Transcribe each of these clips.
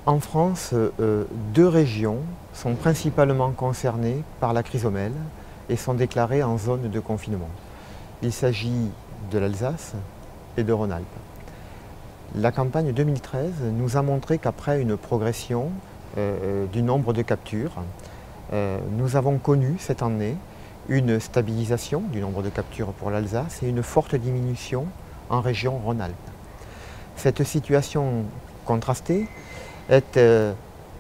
En France, deux régions sont principalement concernées par la chrysomèle et sont déclarées en zone de confinement. Il s'agit de l'Alsace et de Rhône-Alpes. La campagne 2013 nous a montré qu'après une progression du nombre de captures, nous avons connu cette année une stabilisation du nombre de captures pour l'Alsace et une forte diminution en région Rhône-Alpes. Cette situation contrastée est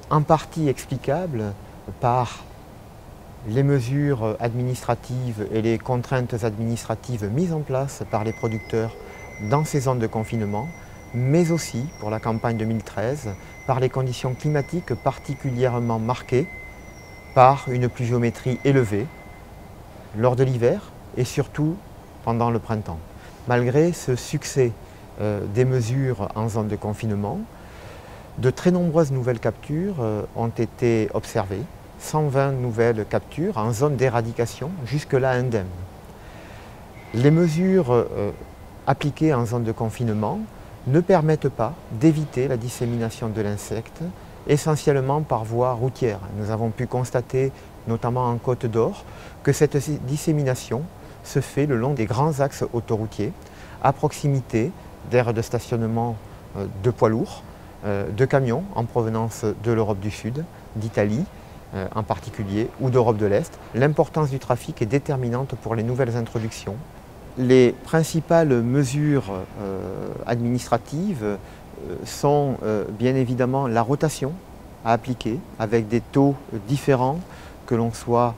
en partie explicable par les mesures administratives et les contraintes administratives mises en place par les producteurs dans ces zones de confinement, mais aussi pour la campagne 2013 par les conditions climatiques particulièrement marquées par une pluviométrie élevée lors de l'hiver et surtout pendant le printemps. Malgré ce succès des mesures en zone de confinement, de très nombreuses nouvelles captures ont été observées, 120 nouvelles captures en zone d'éradication, jusque-là indemne. Les mesures appliquées en zone de confinement ne permettent pas d'éviter la dissémination de l'insecte, essentiellement par voie routière. Nous avons pu constater, notamment en Côte d'Or, que cette dissémination se fait le long des grands axes autoroutiers, à proximité d'aires de stationnement de poids lourds, de camions en provenance de l'Europe du Sud, d'Italie en particulier, ou d'Europe de l'Est. L'importance du trafic est déterminante pour les nouvelles introductions. Les principales mesures administratives sont bien évidemment la rotation à appliquer avec des taux différents que l'on soit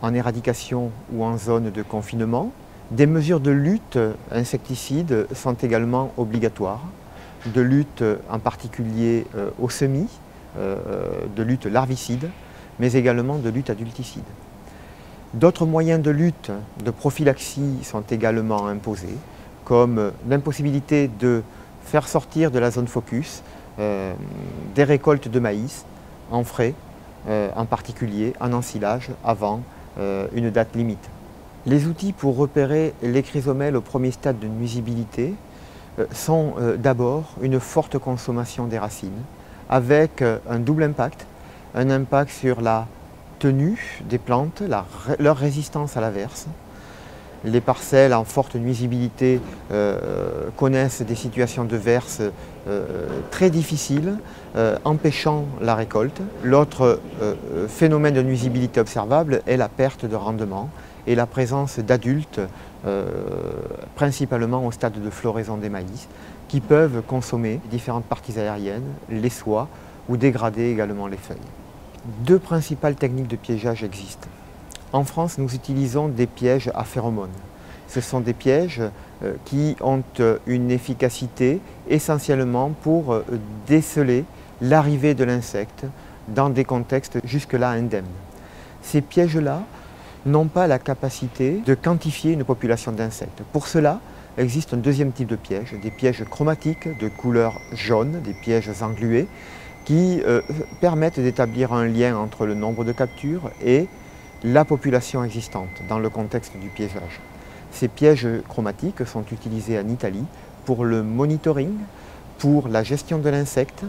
en éradication ou en zone de confinement. Des mesures de lutte insecticides sont également obligatoires, de lutte en particulier aux semis, de lutte larvicide, mais également de lutte adulticide. D'autres moyens de lutte, de prophylaxie sont également imposés, comme l'impossibilité de faire sortir de la zone focus des récoltes de maïs en frais, en particulier en ensilage, avant une date limite. Les outils pour repérer les chrysomèles au premier stade de nuisibilité sont d'abord une forte consommation des racines, avec un double impact, un impact sur la tenue des plantes, leur résistance à l'averse. Les parcelles en forte nuisibilité connaissent des situations de verse très difficiles, empêchant la récolte. L'autre phénomène de nuisibilité observable est la perte de rendement et la présence d'adultes, principalement au stade de floraison des maïs, qui peuvent consommer différentes parties aériennes, les soies ou dégrader également les feuilles. Deux principales techniques de piégeage existent. En France, nous utilisons des pièges à phéromones. Ce sont des pièges qui ont une efficacité essentiellement pour déceler l'arrivée de l'insecte dans des contextes jusque-là indemnes. Ces pièges-là n'ont pas la capacité de quantifier une population d'insectes. Pour cela, existe un deuxième type de piège, des pièges chromatiques de couleur jaune, des pièges englués, qui permettent d'établir un lien entre le nombre de captures et la population existante dans le contexte du piégeage. Ces pièges chromatiques sont utilisés en Italie pour le monitoring, pour la gestion de l'insecte,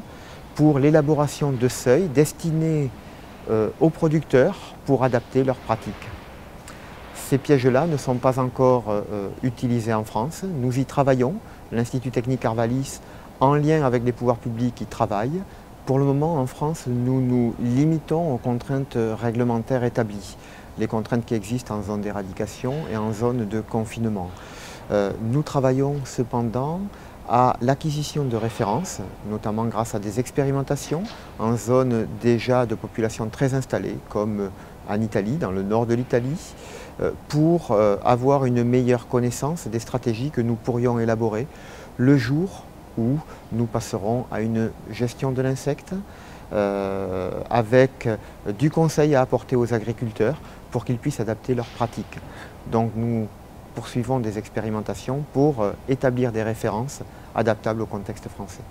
pour l'élaboration de seuils destinés aux producteurs pour adapter leurs pratiques. Ces pièges-là ne sont pas encore utilisés en France. Nous y travaillons, l'Institut technique Arvalis, en lien avec les pouvoirs publics, y travaille. Pour le moment, en France, nous nous limitons aux contraintes réglementaires établies, les contraintes qui existent en zone d'éradication et en zone de confinement. Nous travaillons cependant à l'acquisition de références, notamment grâce à des expérimentations en zone déjà de population très installée, comme en Italie, dans le nord de l'Italie, pour avoir une meilleure connaissance des stratégies que nous pourrions élaborer le jour où nous passerons à une gestion de l'insecte avec du conseil à apporter aux agriculteurs pour qu'ils puissent adapter leurs pratiques. Donc nous poursuivons des expérimentations pour établir des références adaptables au contexte français.